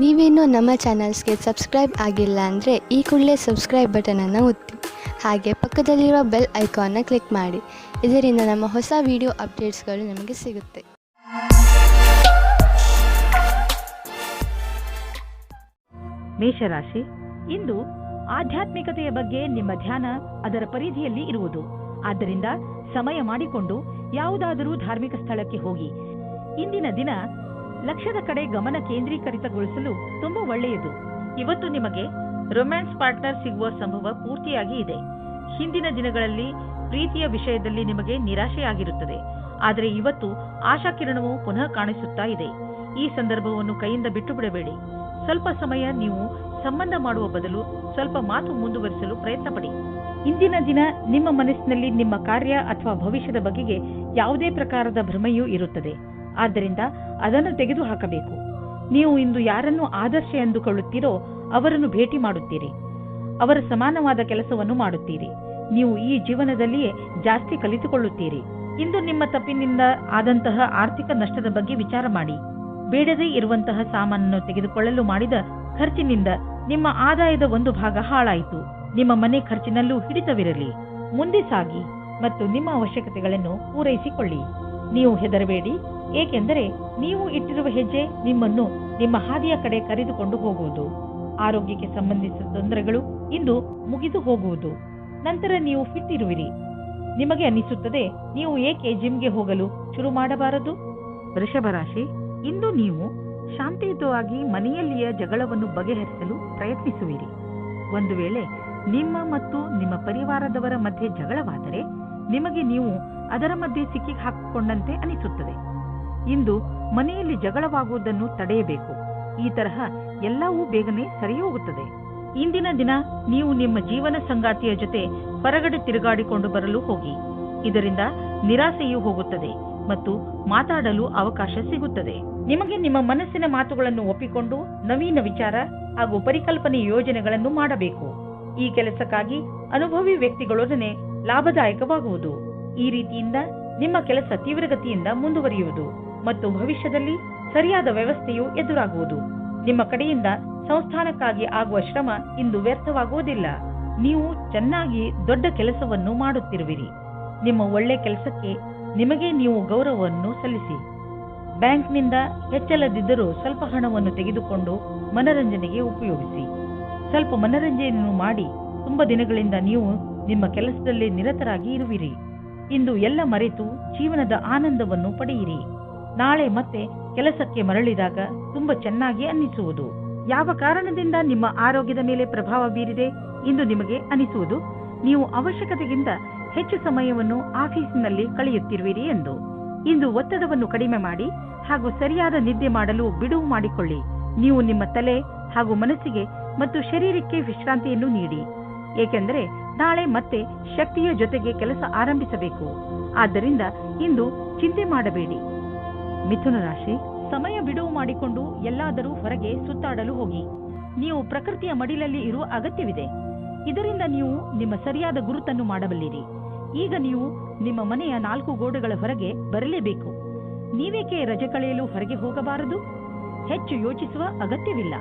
ನೀವೇನೂ ನಮ್ಮ ಚಾನಲ್ಸ್ಗೆ ಸಬ್ಸ್ಕ್ರೈಬ್ ಆಗಿಲ್ಲ ಅಂದರೆ ಈ ಕೂಡಲೇ ಸಬ್ಸ್ಕ್ರೈಬ್ ಬಟನನ್ನು ಒತ್ತಿ ಹಾಗೆ ಪಕ್ಕದಲ್ಲಿರುವ ಬೆಲ್ ಐಕಾನ್ನ ಕ್ಲಿಕ್ ಮಾಡಿ. ಇದರಿಂದ ನಮ್ಮ ಹೊಸ ವಿಡಿಯೋ ಅಪ್ಡೇಟ್ಸ್ಗಳು ನಿಮಗೆ ಸಿಗುತ್ತೆ. ಮೇಷರಾಶಿ, ಇಂದು ಆಧ್ಯಾತ್ಮಿಕತೆಯ ಬಗ್ಗೆ ನಿಮ್ಮ ಧ್ಯಾನ ಅದರ ಪರಿಧಿಯಲ್ಲಿ ಇರುವುದು. ಆದ್ದರಿಂದ ಸಮಯ ಮಾಡಿಕೊಂಡು ಯಾವುದಾದರೂ ಧಾರ್ಮಿಕ ಸ್ಥಳಕ್ಕೆ ಹೋಗಿ. ಇಂದಿನ ದಿನ ಲಕ್ಷ್ಯದ ಕಡೆ ಗಮನ ಕೇಂದ್ರೀಕರಿತಗೊಳಿಸಲು ತುಂಬಾ ಒಳ್ಳೆಯದು. ಇವತ್ತು ನಿಮಗೆ ರೊಮ್ಯಾನ್ಸ್ ಪಾರ್ಟ್ನರ್ ಸಿಗುವ ಸಂಭವ ಪೂರ್ತಿಯಾಗಿ ಇದೆ. ಹಿಂದಿನ ದಿನಗಳಲ್ಲಿ ಪ್ರೀತಿಯ ವಿಷಯದಲ್ಲಿ ನಿಮಗೆ ನಿರಾಶೆಯಾಗಿರುತ್ತದೆ, ಆದರೆ ಇವತ್ತು ಆಶಾಕಿರಣವು ಪುನಃ ಕಾಣಿಸುತ್ತಾ ಇದೆ. ಈ ಸಂದರ್ಭವನ್ನು ಕೈಯಿಂದ ಬಿಟ್ಟು ಬಿಡಬೇಡಿ. ಸ್ವಲ್ಪ ಸಮಯ ನೀವು ಸಂಬಂಧ ಮಾಡುವ ಬದಲು ಸ್ವಲ್ಪ ಮಾತು ಮುಂದುವರಿಸಲು ಪ್ರಯತ್ನ ಪಡಿ. ಇಂದಿನ ದಿನ ನಿಮ್ಮ ಮನಸ್ಸಿನಲ್ಲಿ ನಿಮ್ಮ ಕಾರ್ಯ ಅಥವಾ ಭವಿಷ್ಯದ ಬಗೆಗೆ ಯಾವುದೇ ಪ್ರಕಾರದ ಭ್ರಮೆಯೂ ಇರುತ್ತದೆ. ಆದ್ದರಿಂದ ಅದನ್ನು ತೆಗೆದುಹಾಕಬೇಕು. ನೀವು ಇಂದು ಯಾರನ್ನು ಆದರ್ಶ ಎಂದುಕೊಳ್ಳುತ್ತೀರೋ ಅವರನ್ನು ಭೇಟಿ ಮಾಡುತ್ತೀರಿ. ಅವರ ಸಮಾನವಾದ ಕೆಲಸವನ್ನು ಮಾಡುತ್ತೀರಿ. ನೀವು ಈ ಜೀವನದಲ್ಲಿಯೇ ಜಾಸ್ತಿ ಕಲಿತುಕೊಳ್ಳುತ್ತೀರಿ. ಇಂದು ನಿಮ್ಮ ತಪ್ಪಿನಿಂದ ಆದಂತಹ ಆರ್ಥಿಕ ನಷ್ಟದ ಬಗ್ಗೆ ವಿಚಾರ ಮಾಡಿ. ಬೇಡದೇ ಇರುವಂತಹ ಸಾಮಾನನ್ನು ತೆಗೆದುಕೊಳ್ಳಲು ಮಾಡಿದ ಖರ್ಚಿನಿಂದ ನಿಮ್ಮ ಆದಾಯದ ಒಂದು ಭಾಗ ಹಾಳಾಯಿತು. ನಿಮ್ಮ ಮನೆ ಖರ್ಚಿನಲ್ಲೂ ಹಿಡಿತವಿರಲಿ. ಮುಂದೆ ಸಾಗಿ ಮತ್ತು ನಿಮ್ಮ ಅವಶ್ಯಕತೆಗಳನ್ನು ಪೂರೈಸಿಕೊಳ್ಳಿ. ನೀವು ಹೆದರಬೇಡಿ, ಏಕೆಂದರೆ ನೀವು ಇಟ್ಟಿರುವ ಹೆಜ್ಜೆ ನಿಮ್ಮನ್ನು ನಿಮ್ಮ ಹಾದಿಯ ಕಡೆ ಕರೆದುಕೊಂಡು ಹೋಗುವುದು. ಆರೋಗ್ಯಕ್ಕೆ ಸಂಬಂಧಿಸಿದ ತೊಂದರೆಗಳು ಇಂದು ಮುಗಿದು ಹೋಗುವುದು. ನಂತರ ನೀವು ಫಿಟ್ ಇರುವಿರಿ. ನಿಮಗೆ ಅನಿಸುತ್ತದೆ, ನೀವು ಏಕೆ ಜಿಮ್ಗೆ ಹೋಗಲು ಶುರು ಮಾಡಬಾರದು? ವೃಷಭ ರಾಶಿ, ಇಂದು ನೀವು ಶಾಂತಿಯುತವಾಗಿ ಮನೆಯಲ್ಲಿಯ ಜಗಳವನ್ನು ಬಗೆಹರಿಸಲು ಪ್ರಯತ್ನಿಸುವಿರಿ. ಒಂದು ವೇಳೆ ನಿಮ್ಮ ಮತ್ತು ನಿಮ್ಮ ಪರಿವಾರದವರ ಮಧ್ಯೆ ಜಗಳವಾದರೆ ನಿಮಗೆ ನೀವು ಅದರ ಮಧ್ಯೆ ಸಿಕ್ಕಿ ಹಾಕಿಕೊಂಡಂತೆ ಅನಿಸುತ್ತದೆ. ಇಂದು ಮನೆಯಲ್ಲಿ ಜಗಳವಾಗುವುದನ್ನು ತಡೆಯಬೇಕು. ಈ ತರಹ ಎಲ್ಲವೂ ಬೇಗನೆ ಸರಿ ಹೋಗುತ್ತದೆ. ಇಂದಿನ ದಿನ ನೀವು ನಿಮ್ಮ ಜೀವನ ಸಂಗಾತಿಯ ಜೊತೆ ಹೊರಗಡೆ ತಿರುಗಾಡಿಕೊಂಡು ಬರಲು ಹೋಗಿ. ಇದರಿಂದ ನಿರಾಸೆಯೂ ಹೋಗುತ್ತದೆ ಮತ್ತು ಮಾತಾಡಲು ಅವಕಾಶ ಸಿಗುತ್ತದೆ. ನಿಮಗೆ ನಿಮ್ಮ ಮನಸ್ಸಿನ ಮಾತುಗಳನ್ನು ಒಪ್ಪಿಕೊಂಡು ನವೀನ ವಿಚಾರ ಹಾಗೂ ಪರಿಕಲ್ಪನೆ ಯೋಜನೆಗಳನ್ನು ಮಾಡಬೇಕು. ಈ ಕೆಲಸಕ್ಕಾಗಿ ಅನುಭವಿ ವ್ಯಕ್ತಿಗಳೊಡನೆ ಲಾಭದಾಯಕವಾಗುವುದು. ಈ ರೀತಿಯಿಂದ ನಿಮ್ಮ ಕೆಲಸ ತೀವ್ರಗತಿಯಿಂದ ಮುಂದುವರಿಯುವುದು ಮತ್ತು ಭವಿಷ್ಯದಲ್ಲಿ ಸರಿಯಾದ ವ್ಯವಸ್ಥೆಯು ಎದುರಾಗುವುದು. ನಿಮ್ಮ ಕಡೆಯಿಂದ ಸಂಸ್ಥಾನಕ್ಕಾಗಿ ಆಗುವ ಶ್ರಮ ಇಂದು ವ್ಯರ್ಥವಾಗುವುದಿಲ್ಲ. ನೀವು ಚೆನ್ನಾಗಿ ದೊಡ್ಡ ಕೆಲಸವನ್ನು ಮಾಡುತ್ತಿರುವಿರಿ. ನಿಮ್ಮ ಒಳ್ಳೆ ಕೆಲಸಕ್ಕೆ ನಿಮಗೆ ನೀವು ಗೌರವವನ್ನು ಸಲ್ಲಿಸಿ. ಬ್ಯಾಂಕ್ನಿಂದ ಹೆಚ್ಚಲದಿದ್ದರೂ ಸ್ವಲ್ಪ ಹಣವನ್ನು ತೆಗೆದುಕೊಂಡು ಮನರಂಜನೆಗೆ ಉಪಯೋಗಿಸಿ. ಸ್ವಲ್ಪ ಮನರಂಜನೆಯನ್ನು ಮಾಡಿ. ತುಂಬಾ ದಿನಗಳಿಂದ ನೀವು ನಿಮ್ಮ ಕೆಲಸದಲ್ಲಿ ನಿರತರಾಗಿ ಇರುವಿರಿ. ಇಂದು ಎಲ್ಲ ಮರೆತು ಜೀವನದ ಆನಂದವನ್ನು ಪಡೆಯಿರಿ. ನಾಳೆ ಮತ್ತೆ ಕೆಲಸಕ್ಕೆ ಮರಳಿದಾಗ ತುಂಬಾ ಚೆನ್ನಾಗಿ ಅನ್ನಿಸುವುದು. ಯಾವ ಕಾರಣದಿಂದ ನಿಮ್ಮ ಆರೋಗ್ಯದ ಮೇಲೆ ಪ್ರಭಾವ ಬೀರಿದೆ ಇಂದು ನಿಮಗೆ ಅನಿಸುವುದು ನೀವು ಅವಶ್ಯಕತೆಗಿಂತ ಹೆಚ್ಚು ಸಮಯವನ್ನು ಆಫೀಸಿನಲ್ಲಿ ಕಳೆಯುತ್ತಿರುವಿರಿ ಎಂದು. ಇಂದು ಒತ್ತಡವನ್ನು ಕಡಿಮೆ ಮಾಡಿ ಹಾಗೂ ಸರಿಯಾದ ನಿದ್ದೆ ಮಾಡಲು ಬಿಡುವು ಮಾಡಿಕೊಳ್ಳಿ. ನೀವು ನಿಮ್ಮ ತಲೆ ಹಾಗೂ ಮನಸ್ಸಿಗೆ ಮತ್ತು ಶರೀರಕ್ಕೆ ವಿಶ್ರಾಂತಿಯನ್ನು ನೀಡಿ, ಏಕೆಂದರೆ ನಾಳೆ ಮತ್ತೆ ಶಕ್ತಿಯ ಜೊತೆಗೆ ಕೆಲಸ ಆರಂಭಿಸಬೇಕು. ಆದ್ದರಿಂದ ಇಂದು ಚಿಂತೆ ಮಾಡಬೇಡಿ. ಮಿಥುನ ರಾಶಿ, ಸಮಯ ಬಿಡುವು ಮಾಡಿಕೊಂಡು ಎಲ್ಲಾದರೂ ಹೊರಗೆ ಸುತ್ತಾಡಲು ಹೋಗಿ. ನೀವು ಪ್ರಕೃತಿಯ ಮಡಿಲಲ್ಲಿ ಇರುವ ಅಗತ್ಯವಿದೆ. ಇದರಿಂದ ನೀವು ನಿಮ್ಮ ಸರಿಯಾದ ಗುರುತನ್ನು ಮಾಡಬಲ್ಲಿರಿ. ಈಗ ನೀವು ನಿಮ್ಮ ಮನೆಯ 4 ಗೋಡೆಗಳ ಹೊರಗೆ ಬರಲೇಬೇಕು. ನೀವೇಕೆ ರಜೆ ಕಳೆಯಲು ಹೊರಗೆ ಹೋಗಬಾರದು? ಹೆಚ್ಚು ಯೋಚಿಸುವ ಅಗತ್ಯವಿಲ್ಲ.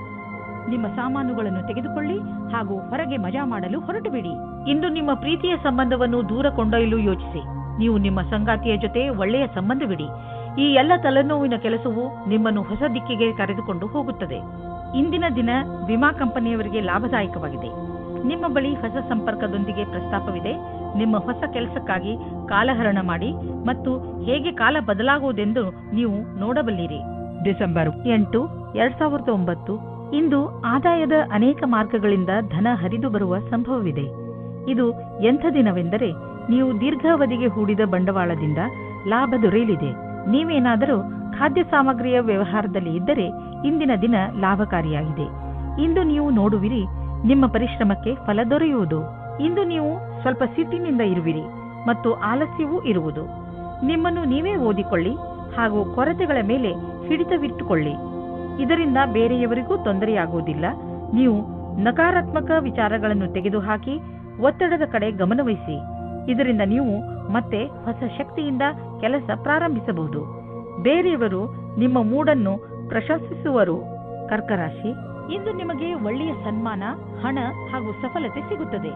ನಿಮ್ಮ ಸಾಮಾನುಗಳನ್ನು ತೆಗೆದುಕೊಳ್ಳಿ ಹಾಗೂ ಹೊರಗೆ ಮಜಾ ಮಾಡಲು ಹೊರಟುಬಿಡಿ. ಇಂದು ನಿಮ್ಮ ಪ್ರೀತಿಯ ಸಂಬಂಧವನ್ನು ದೂರ ಕೊಂಡೊಯ್ಯಲು ಯೋಚಿಸಿ. ನೀವು ನಿಮ್ಮ ಸಂಗಾತಿಯ ಜೊತೆ ಒಳ್ಳೆಯ ಸಂಬಂಧವಿಡಿ. ಈ ಎಲ್ಲ ತಲೆನೋವಿನ ಕೆಲಸವು ನಿಮ್ಮನ್ನು ಹೊಸ ದಿಕ್ಕಿಗೆ ಕರೆದುಕೊಂಡು ಹೋಗುತ್ತದೆ. ಇಂದಿನ ದಿನ ವಿಮಾ ಕಂಪನಿಯವರಿಗೆ ಲಾಭದಾಯಕವಾಗಿದೆ. ನಿಮ್ಮ ಬಳಿ ಹೊಸ ಸಂಪರ್ಕದೊಂದಿಗೆ ಪ್ರಸ್ತಾಪವಿದೆ. ನಿಮ್ಮ ಹೊಸ ಕೆಲಸಕ್ಕಾಗಿ ಕಾಲಹರಣ ಮಾಡಿ ಮತ್ತು ಹೇಗೆ ಕಾಲ ಬದಲಾಗುವುದೆಂದು ನೀವು ನೋಡಬಲ್ಲಿರಿ. ಡಿಸೆಂಬರ್ 8, 2009 ಇಂದು ಆದಾಯದ ಅನೇಕ ಮಾರ್ಗಗಳಿಂದ ಧನ ಹರಿದು ಬರುವ ಸಂಭವವಿದೆ. ಇದು ಎಂಥ ದಿನವೆಂದರೆ ನೀವು ದೀರ್ಘಾವಧಿಗೆ ಹೂಡಿದ ಬಂಡವಾಳದಿಂದ ಲಾಭ ದೊರೆಯಲಿದೆ. ನೀವೇನಾದರೂ ಖಾದ್ಯ ಸಾಮಗ್ರಿಯ ವ್ಯವಹಾರದಲ್ಲಿ ಇದ್ದರೆ ಇಂದಿನ ದಿನ ಲಾಭಕಾರಿಯಾಗಿದೆ. ಇಂದು ನೀವು ನೋಡುವಿರಿ, ನಿಮ್ಮ ಪರಿಶ್ರಮಕ್ಕೆ ಫಲ ದೊರೆಯುವುದು. ಇಂದು ನೀವು ಸ್ವಲ್ಪ ಸಿಟ್ಟಿನಿಂದ ಇರುವಿರಿ ಮತ್ತು ಆಲಸ್ಯವೂ ಇರುವುದು. ನಿಮ್ಮನ್ನು ನೀವೇ ಓದಿಕೊಳ್ಳಿ ಹಾಗೂ ಕೊರತೆಗಳ ಮೇಲೆ ಹಿಡಿತವಿಟ್ಟುಕೊಳ್ಳಿ. ಇದರಿಂದ ಬೇರೆಯವರಿಗೂ ತೊಂದರೆಯಾಗುವುದಿಲ್ಲ. ನೀವು ನಕಾರಾತ್ಮಕ ವಿಚಾರಗಳನ್ನು ತೆಗೆದುಹಾಕಿ ಒತ್ತಡದ ಕಡೆ ಗಮನವಹಿಸಿ. ಇದರಿಂದ ನೀವು ಮತ್ತೆ ಹೊಸ ಶಕ್ತಿಯಿಂದ ಕೆಲಸ ಪ್ರಾರಂಭಿಸಬಹುದು. ಬೇರೆಯವರು ನಿಮ್ಮ ಮೂಡನ್ನು ಪ್ರಶಂಸಿಸುವರು. ಕರ್ಕ ರಾಶಿ, ಇಂದು ನಿಮಗೆ ಒಳ್ಳೆಯ ಸನ್ಮಾನ, ಹಣ ಹಾಗೂ ಸಫಲತೆ ಸಿಗುತ್ತದೆ.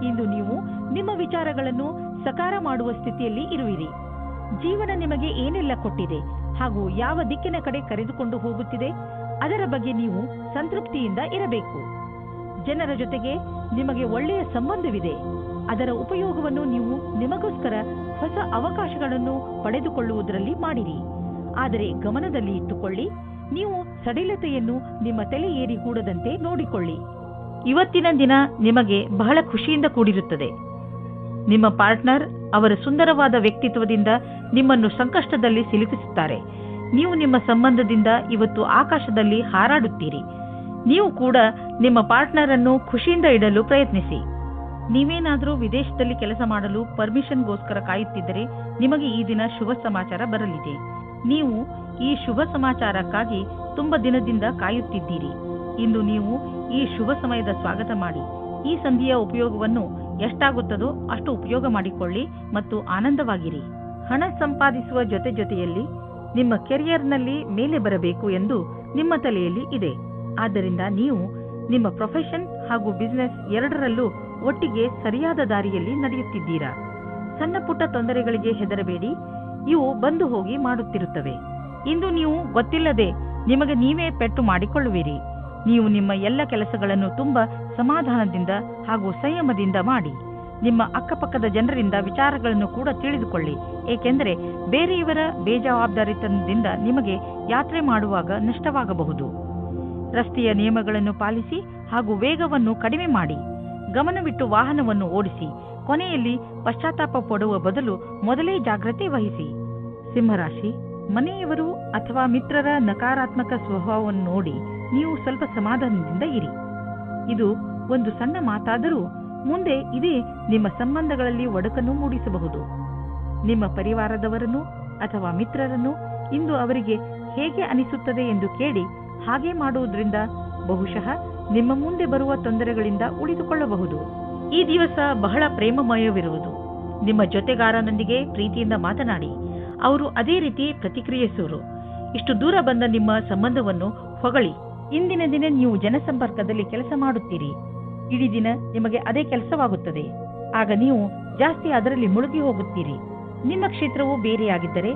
ಇಂದು ನೀವು ನಿಮ್ಮ ವಿಚಾರಗಳನ್ನು ಸಕಾರ ಮಾಡುವ ಸ್ಥಿತಿಯಲ್ಲಿ ಇರುವಿರಿ. ಜೀವನ ನಿಮಗೆ ಏನೆಲ್ಲ ಕೊಟ್ಟಿದೆ ಹಾಗೂ ಯಾವ ದಿಕ್ಕಿನ ಕಡೆ ಕರೆದುಕೊಂಡು ಹೋಗುತ್ತಿದೆ ಅದರ ಬಗ್ಗೆ ನೀವು ಸಂತೃಪ್ತಿಯಿಂದ ಇರಬೇಕು. ಜನರ ಜೊತೆಗೆ ನಿಮಗೆ ಒಳ್ಳೆಯ ಸಂಬಂಧವಿದೆ. ಅದರ ಉಪಯೋಗವನ್ನು ನೀವು ನಿಮಗೋಸ್ಕರ ಹೊಸ ಅವಕಾಶಗಳನ್ನು ಪಡೆದುಕೊಳ್ಳುವುದರಲ್ಲಿ ಮಾಡಿರಿ. ಆದರೆ ಗಮನದಲ್ಲಿ ಇಟ್ಟುಕೊಳ್ಳಿ, ನೀವು ಸಡಿಲತೆಯನ್ನು ನಿಮ್ಮ ತಲೆ ಏರಿ ಕೂಡದಂತೆ ನೋಡಿಕೊಳ್ಳಿ. ಇವತ್ತಿನ ದಿನ ನಿಮಗೆ ಬಹಳ ಖುಷಿಯಿಂದ ಕೂಡಿರುತ್ತದೆ. ನಿಮ್ಮ ಪಾರ್ಟ್ನರ್ ಅವರ ಸುಂದರವಾದ ವ್ಯಕ್ತಿತ್ವದಿಂದ ನಿಮ್ಮನ್ನು ಸಂಕಷ್ಟದಲ್ಲಿ ಸಿಲುಕಿಸುತ್ತಾರೆ. ನೀವು ನಿಮ್ಮ ಸಂಬಂಧದಿಂದ ಇವತ್ತು ಆಕಾಶದಲ್ಲಿ ಹಾರಾಡುತ್ತೀರಿ. ನೀವು ಕೂಡ ನಿಮ್ಮ ಪಾರ್ಟ್ನರ್ ಅನ್ನು ಖುಷಿಯಿಂದ ಇಡಲು ಪ್ರಯತ್ನಿಸಿ. ನೀವೇನಾದರೂ ವಿದೇಶದಲ್ಲಿ ಕೆಲಸ ಮಾಡಲು ಪರ್ಮಿಷನ್ಗೋಸ್ಕರ ಕಾಯುತ್ತಿದ್ದರೆ ನಿಮಗೆ ಈ ದಿನ ಶುಭ ಸಮಾಚಾರ ಬರಲಿದೆ. ನೀವು ಈ ಶುಭ ಸಮಾಚಾರಕ್ಕಾಗಿ ತುಂಬ ದಿನದಿಂದ ಕಾಯುತ್ತಿದ್ದೀರಿ. ಇಂದು ನೀವು ಈ ಶುಭ ಸಮಯದ ಸ್ವಾಗತ ಮಾಡಿ. ಈ ಸಂಧಿಯ ಉಪಯೋಗವನ್ನು ಎಷ್ಟಾಗುತ್ತದೋ ಅಷ್ಟು ಉಪಯೋಗ ಮಾಡಿಕೊಳ್ಳಿ ಮತ್ತು ಆನಂದವಾಗಿರಿ. ಹಣ ಸಂಪಾದಿಸುವ ಜೊತೆಯಲ್ಲಿ ನಿಮ್ಮ ಕೆರಿಯರ್ನಲ್ಲಿ ಮೇಲೆ ಬರಬೇಕು ಎಂದು ನಿಮ್ಮ ತಲೆಯಲ್ಲಿ ಇದೆ. ಆದ್ದರಿಂದ ನೀವು ನಿಮ್ಮ ಪ್ರೊಫೆಷನ್ ಹಾಗೂ ಬಿಸಿನೆಸ್ ಎರಡರಲ್ಲೂ ಒಟ್ಟಿಗೆ ಸರಿಯಾದ ದಾರಿಯಲ್ಲಿ ನಡೆಯುತ್ತಿದ್ದೀರಾ. ಸಣ್ಣ ಪುಟ್ಟ ತೊಂದರೆಗಳಿಗೆ ಹೆದರಬೇಡಿ, ಇವು ಬಂದು ಹೋಗಿ ಮಾಡುತ್ತಿರುತ್ತವೆ. ಇಂದು ನೀವು ಗೊತ್ತಿಲ್ಲದೆ ನಿಮಗೆ ನೀವೇ ಪೆಟ್ಟು ಮಾಡಿಕೊಳ್ಳುವಿರಿ. ನೀವು ನಿಮ್ಮ ಎಲ್ಲ ಕೆಲಸಗಳನ್ನು ತುಂಬಾ ಸಮಾಧಾನದಿಂದ ಹಾಗೂ ಸಂಯಮದಿಂದ ಮಾಡಿ. ನಿಮ್ಮ ಅಕ್ಕಪಕ್ಕದ ಜನರಿಂದ ವಿಚಾರಗಳನ್ನು ಕೂಡ ತಿಳಿದುಕೊಳ್ಳಿ, ಏಕೆಂದರೆ ಬೇರೆಯವರ ಬೇಜವಾಬ್ದಾರಿತನದಿಂದ ನಿಮಗೆ ಯಾತ್ರೆ ಮಾಡುವಾಗ ನಷ್ಟವಾಗಬಹುದು. ರಸ್ತೆಯ ನಿಯಮಗಳನ್ನು ಪಾಲಿಸಿ ಹಾಗೂ ವೇಗವನ್ನು ಕಡಿಮೆ ಮಾಡಿ. ಗಮನವಿಟ್ಟು ವಾಹನವನ್ನು ಓಡಿಸಿ. ಕೊನೆಯಲ್ಲಿ ಪಶ್ಚಾತ್ತಾಪ ಪಡುವ ಬದಲು ಮೊದಲೇ ಜಾಗ್ರತೆ ವಹಿಸಿ. ಸಿಂಹರಾಶಿ, ಮನೆಯವರು ಅಥವಾ ಮಿತ್ರರ ನಕಾರಾತ್ಮಕ ಸ್ವಭಾವವನ್ನು ನೋಡಿ ನೀವು ಸ್ವಲ್ಪ ಸಮಾಧಾನದಿಂದ ಇರಿ. ಇದು ಒಂದು ಸಣ್ಣ ಮಾತಾದರೂ ಮುಂದೆ ಇದೇ ನಿಮ್ಮ ಸಂಬಂಧಗಳಲ್ಲಿ ಒಡಕನ್ನು ಮೂಡಿಸಬಹುದು. ನಿಮ್ಮ ಪರಿವಾರದವರನ್ನು ಅಥವಾ ಮಿತ್ರರನ್ನು ಇಂದು ಅವರಿಗೆ ಹೇಗೆ ಅನಿಸುತ್ತದೆ ಎಂದು ಕೇಳಿ ಹಾಗೆ ಮಾಡುವುದರಿಂದ ಬಹುಶಃ ನಿಮ್ಮ ಮುಂದೆ ಬರುವ ತೊಂದರೆಗಳಿಂದ ಉಳಿದುಕೊಳ್ಳಬಹುದು. ಈ ದಿವಸ ಬಹಳ ಪ್ರೇಮಮಯವಿರುವುದು. ನಿಮ್ಮ ಜೊತೆಗಾರನೊಂದಿಗೆ ಪ್ರೀತಿಯಿಂದ ಮಾತನಾಡಿ. ಅವರು ಅದೇ ರೀತಿ ಪ್ರತಿಕ್ರಿಯಿಸುವರು. ಇಷ್ಟು ದೂರ ಬಂದ ನಿಮ್ಮ ಸಂಬಂಧವನ್ನು ಹೊಗಳಿ. ಇಂದಿನ ದಿನ ನೀವು ಜನಸಂಪರ್ಕದಲ್ಲಿ ಕೆಲಸ ಮಾಡುತ್ತೀರಿ. ಇಡೀ ದಿನ ನಿಮಗೆ ಅದೇ ಕೆಲಸವಾಗುತ್ತದೆ. ಆಗ ನೀವು ಜಾಸ್ತಿ ಅದರಲ್ಲಿ ಮುಳುಗಿ ಹೋಗುತ್ತೀರಿ. ನಿಮ್ಮ ಕ್ಷೇತ್ರವು ಬೇರೆಯಾಗಿದ್ದರೆ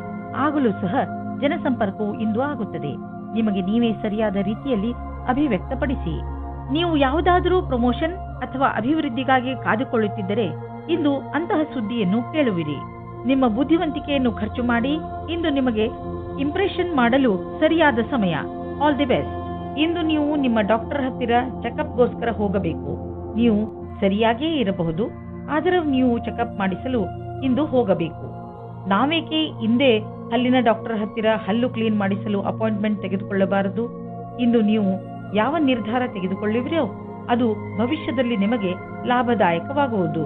ಆಗಲೂ ಸಹ ಜನಸಂಪರ್ಕವು ಇಂದು ಆಗುತ್ತದೆ. ನಿಮಗೆ ನೀವೇ ಸರಿಯಾದ ರೀತಿಯಲ್ಲಿ ಅಭಿವ್ಯಕ್ತಪಡಿಸಿ. ನೀವು ಯಾವುದಾದರೂ ಪ್ರಮೋಷನ್ ಅಥವಾ ಅಭಿವೃದ್ಧಿಗಾಗಿ ಕಾದುಕೊಳ್ಳುತ್ತಿದ್ದರೆ ಇಂದು ಅಂತಹ ಸುದ್ದಿಯನ್ನು ಕೇಳುವಿರಿ. ನಿಮ್ಮ ಬುದ್ಧಿವಂತಿಕೆಯನ್ನು ಖರ್ಚು ಮಾಡಿ. ಇಂದು ನಿಮಗೆ ಇಂಪ್ರೆಷನ್ ಮಾಡಲು ಸರಿಯಾದ ಸಮಯ. All the best. ಇಂದು ನೀವು ನಿಮ್ಮ ಡಾಕ್ಟರ್ ಹತ್ತಿರ ಚೆಕಪ್ಗೋಸ್ಕರ ಹೋಗಬೇಕು. ನೀವು ಸರಿಯಾಗಿಯೇ ಇರಬಹುದು, ಆದರೆ ನೀವು ಚೆಕಪ್ ಮಾಡಿಸಲು ಇಂದು ಹೋಗಬೇಕು. ನಾವೇಕೆ ಹಿಂದೆ ಹಲ್ಲಿನ ಡಾಕ್ಟರ್ ಹತ್ತಿರ ಹಲ್ಲು ಕ್ಲೀನ್ ಮಾಡಿಸಲು ಅಪಾಯಿಂಟ್ಮೆಂಟ್ ತೆಗೆದುಕೊಳ್ಳಬಾರದು? ಇಂದು ನೀವು ಯಾವ ನಿರ್ಧಾರ ತೆಗೆದುಕೊಳ್ಳುವಿರೋ ಅದು ಭವಿಷ್ಯದಲ್ಲಿ ನಿಮಗೆ ಲಾಭದಾಯಕವಾಗುವುದು.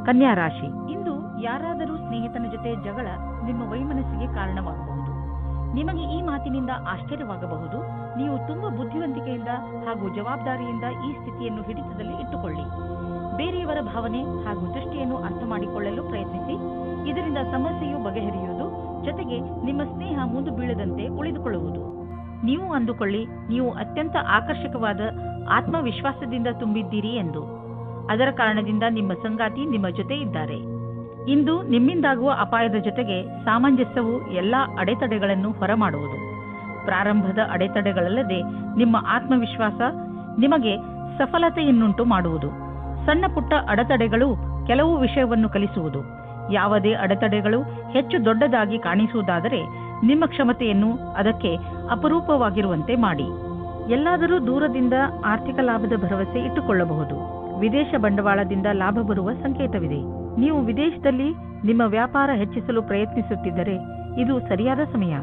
ಕನ್ಯಾ ರಾಶಿ, ಇಂದು ಯಾರಾದರೂ ಸ್ನೇಹಿತನ ಜೊತೆ ಜಗಳ ನಿಮ್ಮ ವೈಮನಸ್ಸಿಗೆ ಕಾರಣವಾಗಬಹುದು. ನಿಮಗೆ ಈ ಮಾತಿನಿಂದ ಆಶ್ಚರ್ಯವಾಗಬಹುದು. ನೀವು ತುಂಬಾ ಬುದ್ಧಿವಂತಿಕೆಯಿಂದ ಹಾಗೂ ಜವಾಬ್ದಾರಿಯಿಂದ ಈ ಸ್ಥಿತಿಯನ್ನು ಹಿಡಿತದಲ್ಲಿ ಇಟ್ಟುಕೊಳ್ಳಿ. ಬೇರೆಯವರ ಭಾವನೆ ಹಾಗೂ ದೃಷ್ಟಿಯನ್ನು ಅರ್ಥ ಮಾಡಿಕೊಳ್ಳಲು ಪ್ರಯತ್ನಿಸಿ. ಇದರಿಂದ ಸಮಸ್ಯೆಯು ಬಗೆಹರಿಯುವುದು, ಜೊತೆಗೆ ನಿಮ್ಮ ಸ್ನೇಹ ಮುಂದೆ ಬೀಳದಂತೆ ಉಳಿದುಕೊಳ್ಳುವುದು. ನೀವು ಅಂದುಕೊಳ್ಳಿ, ನೀವು ಅತ್ಯಂತ ಆಕರ್ಷಕವಾದ ಆತ್ಮವಿಶ್ವಾಸದಿಂದ ತುಂಬಿದ್ದೀರಿ ಎಂದು. ಅದರ ಕಾರಣದಿಂದ ನಿಮ್ಮ ಸಂಗಾತಿ ನಿಮ್ಮ ಜೊತೆ ಇದ್ದಾರೆ. ಇಂದು ನಿಮ್ಮಿಂದಾಗುವ ಅಪಾಯದ ಜೊತೆಗೆ ಸಾಮಂಜಸ್ಯವು ಎಲ್ಲಾ ಅಡೆತಡೆಗಳನ್ನು ಹೊರಮಾಡುವುದು. ಪ್ರಾರಂಭದ ಅಡೆತಡೆಗಳಲ್ಲದೆ ನಿಮ್ಮ ಆತ್ಮವಿಶ್ವಾಸ ನಿಮಗೆ ಸಫಲತೆಯನ್ನುಂಟು ಮಾಡುವುದು. ಸಣ್ಣ ಪುಟ್ಟ ಅಡೆತಡೆಗಳು ಕೆಲವು ವಿಷಯವನ್ನು ಕಲಿಸುವುದು. ಯಾವುದೇ ಅಡೆತಡೆಗಳು ಹೆಚ್ಚು ದೊಡ್ಡದಾಗಿ ಕಾಣಿಸುವುದಾದರೆ ನಿಮ್ಮ ಕ್ಷಮತೆಯನ್ನು ಅದಕ್ಕೆ ಅಪರೂಪವಾಗಿರುವಂತೆ ಮಾಡಿ. ಎಲ್ಲಾದರೂ ದೂರದಿಂದ ಆರ್ಥಿಕ ಲಾಭದ ಭರವಸೆ ಇಟ್ಟುಕೊಳ್ಳಬಹುದು. ವಿದೇಶ ಬಂಡವಾಳದಿಂದ ಲಾಭ ಬರುವ ಸಂಕೇತವಿದೆ. ನೀವು ವಿದೇಶದಲ್ಲಿ ನಿಮ್ಮ ವ್ಯಾಪಾರ ಹೆಚ್ಚಿಸಲು ಪ್ರಯತ್ನಿಸುತ್ತಿದ್ದರೆ ಇದು ಸರಿಯಾದ ಸಮಯ.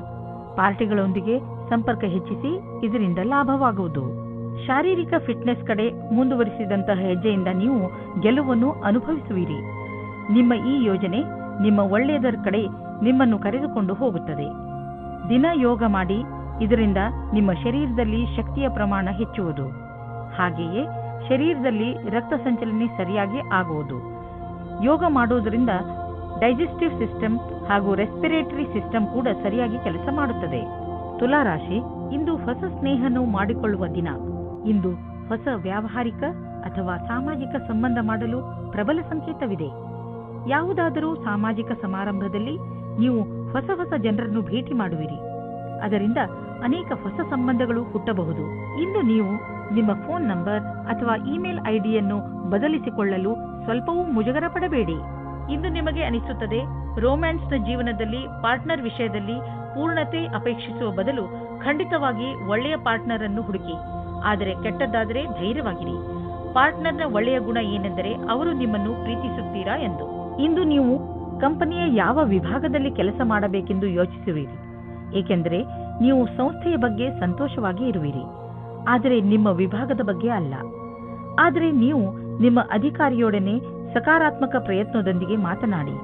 ಪಾರ್ಟಿಗಳೊಂದಿಗೆ ಸಂಪರ್ಕ ಹೆಚ್ಚಿಸಿ, ಇದರಿಂದ ಲಾಭವಾಗುವುದು. ಶಾರೀರಿಕ ಫಿಟ್ನೆಸ್ ಕಡೆ ಮುಂದುವರಿಸಿದಂತಹ ಹೆಜ್ಜೆಯಿಂದ ನೀವು ಗೆಲುವನ್ನು ಅನುಭವಿಸುವಿರಿ. ನಿಮ್ಮ ಈ ಯೋಜನೆ ನಿಮ್ಮ ಒಳ್ಳೆಯದರ ಕಡೆ ನಿಮ್ಮನ್ನು ಕರೆದುಕೊಂಡು ಹೋಗುತ್ತದೆ. ದಿನ ಯೋಗ ಮಾಡಿ. ಇದರಿಂದ ನಿಮ್ಮ ಶರೀರದಲ್ಲಿ ಶಕ್ತಿಯ ಪ್ರಮಾಣ ಹೆಚ್ಚುವುದು. ಹಾಗೆಯೇ ಶರೀರದಲ್ಲಿ ರಕ್ತ ಸಂಚಲನೆ ಸರಿಯಾಗಿ ಆಗುವುದು. ಯೋಗ ಮಾಡುವುದರಿಂದ ಡೈಜೆಸ್ಟಿವ್ ಸಿಸ್ಟಮ್ ಹಾಗೂ ರೆಸ್ಪಿರೇಟರಿ ಸಿಸ್ಟಮ್ ಕೂಡ ಸರಿಯಾಗಿ ಕೆಲಸ ಮಾಡುತ್ತದೆ. ತುಲಾ ರಾಶಿ, ಇಂದು ಹೊಸ ಸ್ನೇಹವನ್ನು ಮಾಡಿಕೊಳ್ಳುವ ದಿನ. ಇಂದು ಹೊಸ ವ್ಯಾವಹಾರಿಕ ಅಥವಾ ಸಾಮಾಜಿಕ ಸಂಬಂಧ ಮಾಡಲು ಪ್ರಬಲ ಸಂಕೇತವಿದೆ. ಯಾವುದಾದರೂ ಸಾಮಾಜಿಕ ಸಮಾರಂಭದಲ್ಲಿ ನೀವು ಹೊಸ ಹೊಸ ಜನರನ್ನು ಭೇಟಿ ಮಾಡುವಿರಿ. ಅದರಿಂದ ಅನೇಕ ಹೊಸ ಸಂಬಂಧಗಳು ಹುಟ್ಟಬಹುದು. ಇಂದು ನೀವು ನಿಮ್ಮ ಫೋನ್ ನಂಬರ್ ಅಥವಾ ಇಮೇಲ್ ಐಡಿಯನ್ನು ಬದಲಿಸಿಕೊಳ್ಳಲು ಸ್ವಲ್ಪವೂ ಮುಜುಗರ ಪಡಬೇಡಿ. ಇಂದು ನಿಮಗೆ ಅನಿಸುತ್ತದೆ, ರೋಮ್ಯಾನ್ಸ್ನ ಜೀವನದಲ್ಲಿ ಪಾರ್ಟ್ನರ್ ವಿಷಯದಲ್ಲಿ ಪೂರ್ಣತೆ ಅಪೇಕ್ಷಿಸುವ ಬದಲು ಖಂಡಿತವಾಗಿ ಒಳ್ಳೆಯ ಪಾರ್ಟ್ನರ್ ಅನ್ನು ಹುಡುಕಿ. ಆದರೆ ಕೆಟ್ಟದ್ದಾದರೆ ಧೈರ್ಯವಾಗಿರಿ. ಪಾರ್ಟ್ನರ್ನ ಒಳ್ಳೆಯ ಗುಣ ಏನೆಂದರೆ ಅವರು ನಿಮ್ಮನ್ನು ಪ್ರೀತಿಸುತ್ತೀರಾ ಎಂದು. ಇಂದು ನೀವು ಕಂಪನಿಯ ಯಾವ ವಿಭಾಗದಲ್ಲಿ ಕೆಲಸ ಮಾಡಬೇಕೆಂದು ಯೋಚಿಸುವಿರಿ, ಏಕೆಂದರೆ ನೀವು ಸಂಸ್ಥೆಯ ಬಗ್ಗೆ ಸಂತೋಷವಾಗಿ ಇರುವಿರಿ, ಆದರೆ ನಿಮ್ಮ ವಿಭಾಗದ ಬಗ್ಗೆ ಅಲ್ಲ. ಆದರೆ ನೀವು ನಿಮ್ಮ ಅಧಿಕಾರಿಯೊಡನೆ ಸಕಾರಾತ್ಮಕ ಪ್ರಯತ್ನದೊಂದಿಗೆ ಮಾತನಾಡಿ,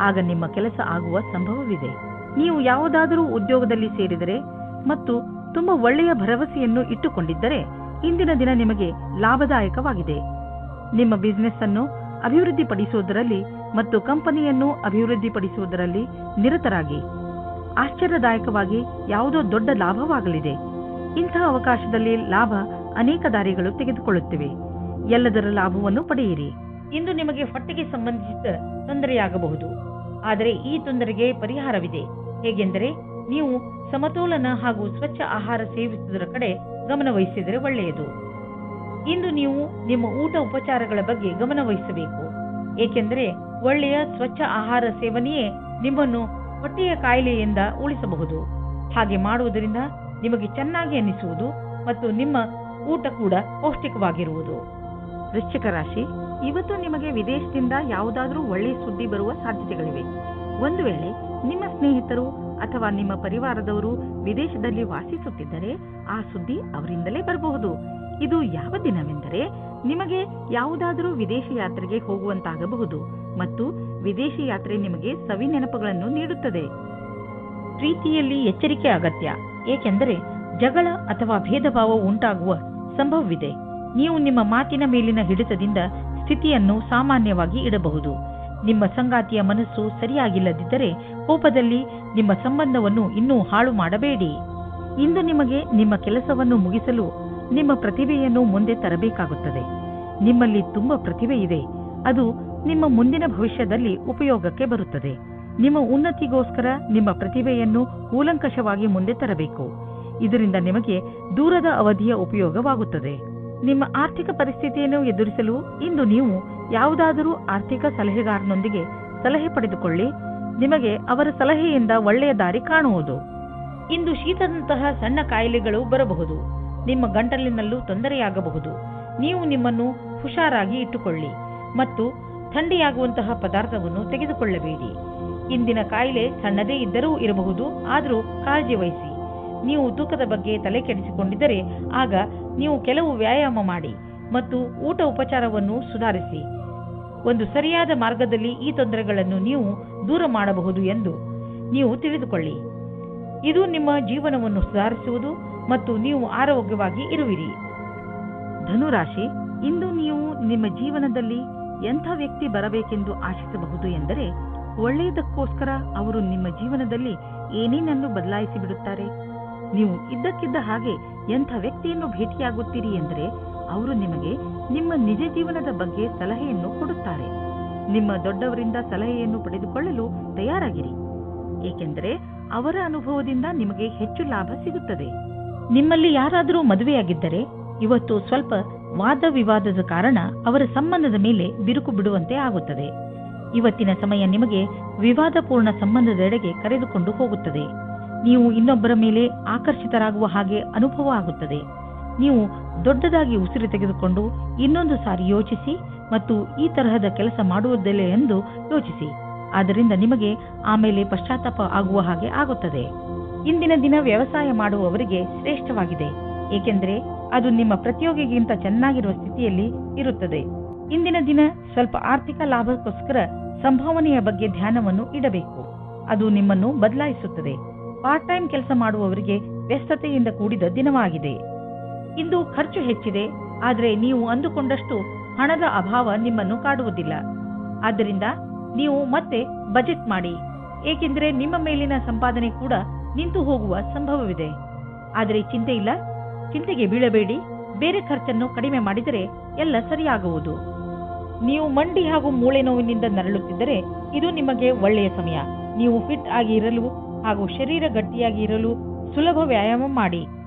ಆಗ ನಿಮ್ಮ ಕೆಲಸ ಆಗುವ ಸಂಭವವಿದೆ. ನೀವು ಯಾವುದಾದರೂ ಉದ್ಯೋಗದಲ್ಲಿ ಸೇರಿದರೆ ಮತ್ತು ತುಂಬಾ ಒಳ್ಳೆಯ ಭರವಸೆಯನ್ನು ಇಟ್ಟುಕೊಂಡಿದ್ದರೆ ಇಂದಿನ ದಿನ ನಿಮಗೆ ಲಾಭದಾಯಕವಾಗಿದೆ. ನಿಮ್ಮ ಬಿಸಿನೆಸ್ ಅನ್ನು ಅಭಿವೃದ್ಧಿಪಡಿಸುವುದರಲ್ಲಿ ಮತ್ತು ಕಂಪನಿಯನ್ನು ಅಭಿವೃದ್ಧಿಪಡಿಸುವುದರಲ್ಲಿ ನಿರತರಾಗಿ. ಆಶ್ಚರ್ಯದಾಯಕವಾಗಿ ಯಾವುದೋ ದೊಡ್ಡ ಲಾಭವಾಗಲಿದೆ. ಇಂತಹ ಅವಕಾಶದಲ್ಲಿ ಲಾಭ ಅನೇಕ ದಾರಿಗಳು ತೆಗೆದುಕೊಳ್ಳುತ್ತಿವೆ. ಎಲ್ಲದರ ಲಾಭವನ್ನು ಪಡೆಯಿರಿ. ಇಂದು ನಿಮಗೆ ಹೊಟ್ಟೆಗೆ ಸಂಬಂಧಿಸಿದ ತೊಂದರೆಯಾಗಬಹುದು, ಆದರೆ ಈ ತೊಂದರೆಗೆ ಪರಿಹಾರವಿದೆ. ಹೇಗೆಂದರೆ ನೀವು ಸಮತೋಲನ ಹಾಗೂ ಸ್ವಚ್ಛ ಆಹಾರ ಸೇವಿಸುವುದರ ಕಡೆ ಗಮನ ವಹಿಸಿದರೆ ಒಳ್ಳೆಯದು. ಇಂದು ನೀವು ನಿಮ್ಮ ಊಟ ಉಪಚಾರಗಳ ಬಗ್ಗೆ ಗಮನ ವಹಿಸಬೇಕು, ಏಕೆಂದರೆ ಒಳ್ಳೆಯ ಸ್ವಚ್ಛ ಆಹಾರ ಸೇವನೆಯೇ ನಿಮ್ಮನ್ನು ಹೊಟ್ಟೆಯ ಕಾಯಿಲೆಯಿಂದ ಉಳಿಸಬಹುದು. ಹಾಗೆ ಮಾಡುವುದರಿಂದ ನಿಮಗೆ ಚೆನ್ನಾಗಿ ಅನಿಸುವುದು ಮತ್ತು ನಿಮ್ಮ ಊಟ ಕೂಡ ಪೌಷ್ಟಿಕವಾಗಿರುವುದು. ವೃಶ್ಚಿಕ ರಾಶಿ, ಇವತ್ತು ನಿಮಗೆ ವಿದೇಶದಿಂದ ಯಾವುದಾದರೂ ಒಳ್ಳೆಯ ಸುದ್ದಿ ಬರುವ ಸಾಧ್ಯತೆಗಳಿವೆ. ಒಂದು ವೇಳೆ ನಿಮ್ಮ ಸ್ನೇಹಿತರು ಅಥವಾ ನಿಮ್ಮ ಪರಿವಾರದವರು ವಿದೇಶದಲ್ಲಿ ವಾಸಿಸುತ್ತಿದ್ದರೆ ಆ ಸುದ್ದಿ ಅವರಿಂದಲೇ ಬರಬಹುದು. ಇದು ಯಾವ ದಿನವೆಂದರೆ ನಿಮಗೆ ಯಾವುದಾದರೂ ವಿದೇಶಿ ಯಾತ್ರೆಗೆ ಹೋಗುವಂತಾಗಬಹುದು ಮತ್ತು ವಿದೇಶಿ ಯಾತ್ರೆ ನಿಮಗೆ ಸವಿ ನೆನಪುಗಳನ್ನು ನೀಡುತ್ತದೆ. ಪ್ರೀತಿಯಲ್ಲಿ ಎಚ್ಚರಿಕೆ ಅಗತ್ಯ, ಏಕೆಂದರೆ ಜಗಳ ಅಥವಾ ಭೇದ ಭಾವ ಉಂಟಾಗುವ ಸಂಭವವಿದೆ. ನೀವು ನಿಮ್ಮ ಮಾತಿನ ಮೇಲಿನ ಹಿಡಿತದಿಂದ ಸ್ಥಿತಿಯನ್ನು ಸಾಮಾನ್ಯವಾಗಿ ಇಡಬಹುದು. ನಿಮ್ಮ ಸಂಗಾತಿಯ ಮನಸ್ಸು ಸರಿಯಾಗಿಲ್ಲದಿದ್ದರೆ ಕೋಪದಲ್ಲಿ ನಿಮ್ಮ ಸಂಬಂಧವನ್ನು ಇನ್ನೂ ಹಾಳು ಮಾಡಬೇಡಿ. ಇಂದು ನಿಮಗೆ ನಿಮ್ಮ ಕೆಲಸವನ್ನು ಮುಗಿಸಲು ನಿಮ್ಮ ಪ್ರತಿಭೆಯನ್ನು ಮುಂದೆ ತರಬೇಕಾಗುತ್ತದೆ. ನಿಮ್ಮಲ್ಲಿ ತುಂಬಾ ಪ್ರತಿಭೆ ಇದೆ, ಅದು ನಿಮ್ಮ ಮುಂದಿನ ಭವಿಷ್ಯದಲ್ಲಿ ಉಪಯೋಗಕ್ಕೆ ಬರುತ್ತದೆ. ನಿಮ್ಮ ಉನ್ನತಿಗೋಸ್ಕರ ನಿಮ್ಮ ಪ್ರತಿಭೆಯನ್ನು ಕೂಲಂಕಷವಾಗಿ ಮುಂದೆ ತರಬೇಕು. ಇದರಿಂದ ನಿಮಗೆ ದೂರದ ಅವಧಿಯ ಉಪಯೋಗವಾಗುತ್ತದೆ. ನಿಮ್ಮ ಆರ್ಥಿಕ ಪರಿಸ್ಥಿತಿಯನ್ನು ಎದುರಿಸಲು ಇಂದು ನೀವು ಯಾವುದಾದರೂ ಆರ್ಥಿಕ ಸಲಹೆಗಾರನೊಂದಿಗೆ ಸಲಹೆ ಪಡೆದುಕೊಳ್ಳಿ. ನಿಮಗೆ ಅವರ ಸಲಹೆಯಿಂದ ಒಳ್ಳೆಯ ದಾರಿ ಕಾಣುವುದು. ಇಂದು ಶೀತದಂತಹ ಸಣ್ಣ ಕಾಯಿಲೆಗಳು ಬರಬಹುದು. ನಿಮ್ಮ ಗಂಟಲಿನಲ್ಲೂ ತೊಂದರೆಯಾಗಬಹುದು. ನೀವು ನಿಮ್ಮನ್ನು ಹುಷಾರಾಗಿ ಇಟ್ಟುಕೊಳ್ಳಿ ಮತ್ತು ಥಂಡಿಯಾಗುವಂತಹ ಪದಾರ್ಥವನ್ನು ತೆಗೆದುಕೊಳ್ಳಬೇಡಿ. ಇಂದಿನ ಕಾಯಿಲೆ ಸಣ್ಣದೇ ಇದ್ದರೂ ಇರಬಹುದು, ಆದರೂ ಕಾಳಜಿ ವಹಿಸಿ. ನೀವು ತೂಕದ ಬಗ್ಗೆ ತಲೆ ಕೆಡಿಸಿಕೊಂಡಿದ್ದರೆ ಆಗ ನೀವು ಕೆಲವು ವ್ಯಾಯಾಮ ಮಾಡಿ ಮತ್ತು ಊಟ ಉಪಚಾರವನ್ನು ಸುಧಾರಿಸಿ. ಒಂದು ಸರಿಯಾದ ಮಾರ್ಗದಲ್ಲಿ ಈ ತೊಂದರೆಗಳನ್ನು ನೀವು ದೂರ ಮಾಡಬಹುದು ಎಂದು ನೀವು ತಿಳಿದುಕೊಳ್ಳಿ. ಇದು ನಿಮ್ಮ ಜೀವನವನ್ನು ಸುಧಾರಿಸುವುದು ಮತ್ತು ನೀವು ಆರೋಗ್ಯವಾಗಿ ಇರುವಿರಿ. ಧನುರಾಶಿ, ಇಂದು ನೀವು ನಿಮ್ಮ ಜೀವನದಲ್ಲಿ ಎಂಥ ವ್ಯಕ್ತಿ ಬರಬೇಕೆಂದು ಆಶಿಸಬಹುದು ಎಂದರೆ ಒಳ್ಳೆಯದಕ್ಕೋಸ್ಕರ ಅವರು ನಿಮ್ಮ ಜೀವನದಲ್ಲಿ ಏನೇನನ್ನು ಬದಲಾಯಿಸಿ ಬಿಡುತ್ತಾರೆ. ನೀವು ಇದ್ದಕ್ಕಿದ್ದ ಹಾಗೆ ಎಂಥ ವ್ಯಕ್ತಿಯನ್ನು ಭೇಟಿಯಾಗುತ್ತೀರಿ ಎಂದರೆ ಅವರು ನಿಮಗೆ ನಿಮ್ಮ ನಿಜ ಜೀವನದ ಬಗ್ಗೆ ಸಲಹೆಯನ್ನು ಕೊಡುತ್ತಾರೆ. ನಿಮ್ಮ ದೊಡ್ಡವರಿಂದ ಸಲಹೆಯನ್ನು ಪಡೆದುಕೊಳ್ಳಲು ತಯಾರಾಗಿರಿ, ಏಕೆಂದರೆ ಅವರ ಅನುಭವದಿಂದ ನಿಮಗೆ ಹೆಚ್ಚು ಲಾಭ ಸಿಗುತ್ತದೆ. ನಿಮ್ಮಲ್ಲಿ ಯಾರಾದರೂ ಮದುವೆಯಾಗಿದ್ದರೆ ಇವತ್ತು ಸ್ವಲ್ಪ ವಾದ ವಿವಾದದ ಕಾರಣ ಅವರ ಸಂಬಂಧದ ಮೇಲೆ ಬಿರುಕು ಬಿಡುವಂತೆ ಆಗುತ್ತದೆ. ಇವತ್ತಿನ ಸಮಯ ನಿಮಗೆ ವಿವಾದಪೂರ್ಣ ಸಂಬಂಧದೆಡೆಗೆ ಕರೆದುಕೊಂಡು ಹೋಗುತ್ತದೆ. ನೀವು ಇನ್ನೊಬ್ಬರ ಮೇಲೆ ಆಕರ್ಷಿತರಾಗುವ ಹಾಗೆ ಅನುಭವ ಆಗುತ್ತದೆ. ನೀವು ದೊಡ್ಡದಾಗಿ ಉಸಿರು ತೆಗೆದುಕೊಂಡು ಇನ್ನೊಂದು ಸಾರಿ ಯೋಚಿಸಿ ಮತ್ತು ಈ ತರಹದ ಕೆಲಸ ಮಾಡುವುದಿಲ್ಲ ಎಂದು ಯೋಚಿಸಿ. ಆದ್ದರಿಂದ ನಿಮಗೆ ಆಮೇಲೆ ಪಶ್ಚಾತ್ತಾಪ ಆಗುವ ಹಾಗೆ ಆಗುತ್ತದೆ. ಇಂದಿನ ದಿನ ವ್ಯವಸಾಯ ಮಾಡುವವರಿಗೆ ಶ್ರೇಷ್ಠವಾಗಿದೆ, ಏಕೆಂದರೆ ಅದು ನಿಮ್ಮ ಪ್ರತಿಯೋಗಿಗಿಂತ ಚೆನ್ನಾಗಿರುವ ಸ್ಥಿತಿಯಲ್ಲಿ ಇರುತ್ತದೆ. ಇಂದಿನ ದಿನ ಸ್ವಲ್ಪ ಆರ್ಥಿಕ ಲಾಭಕ್ಕೋಸ್ಕರ ಸಂಭಾವನೆಯ ಬಗ್ಗೆ ಧ್ಯಾನವನ್ನು ಇಡಬೇಕು. ಅದು ನಿಮ್ಮನ್ನು ಬದಲಾಯಿಸುತ್ತದೆ. ಪಾರ್ಟ್ ಟೈಮ್ ಕೆಲಸ ಮಾಡುವವರಿಗೆ ವ್ಯಸ್ತತೆಯಿಂದ ಕೂಡಿದ ದಿನವಾಗಿದೆ. ಇಂದು ಖರ್ಚು ಹೆಚ್ಚಿದೆ, ಆದರೆ ನೀವು ಅಂದುಕೊಂಡಷ್ಟು ಹಣದ ಅಭಾವ ನಿಮ್ಮನ್ನು ಕಾಡುವುದಿಲ್ಲ. ಆದ್ದರಿಂದ ನೀವು ಮತ್ತೆ ಬಜೆಟ್ ಮಾಡಿ, ಏಕೆಂದರೆ ನಿಮ್ಮ ಮೇಲಿನ ಸಂಪಾದನೆ ಕೂಡ ನಿಂತು ಹೋಗುವ ಸಂಭವವಿದೆ. ಆದರೆ ಚಿಂತೆ ಇಲ್ಲ, ಚಿಂತೆಗೆ ಬೀಳಬೇಡಿ. ಬೇರೆ ಖರ್ಚನ್ನು ಕಡಿಮೆ ಮಾಡಿದರೆ ಎಲ್ಲ ಸರಿಯಾಗುವುದು. ನೀವು ಮಂಡಿ ಹಾಗೂ ಮೂಳೆ ನೋವಿನಿಂದ ನರಳುತ್ತಿದ್ದರೆ ಇದು ನಿಮಗೆ ಒಳ್ಳೆಯ ಸಮಯ. ನೀವು ಫಿಟ್ ಆಗಿ ಇರಲು ಹಾಗೂ ಶರೀರ ಗಟ್ಟಿಯಾಗಿ ಇರಲು ಸುಲಭ ವ್ಯಾಯಾಮ ಮಾಡಿ.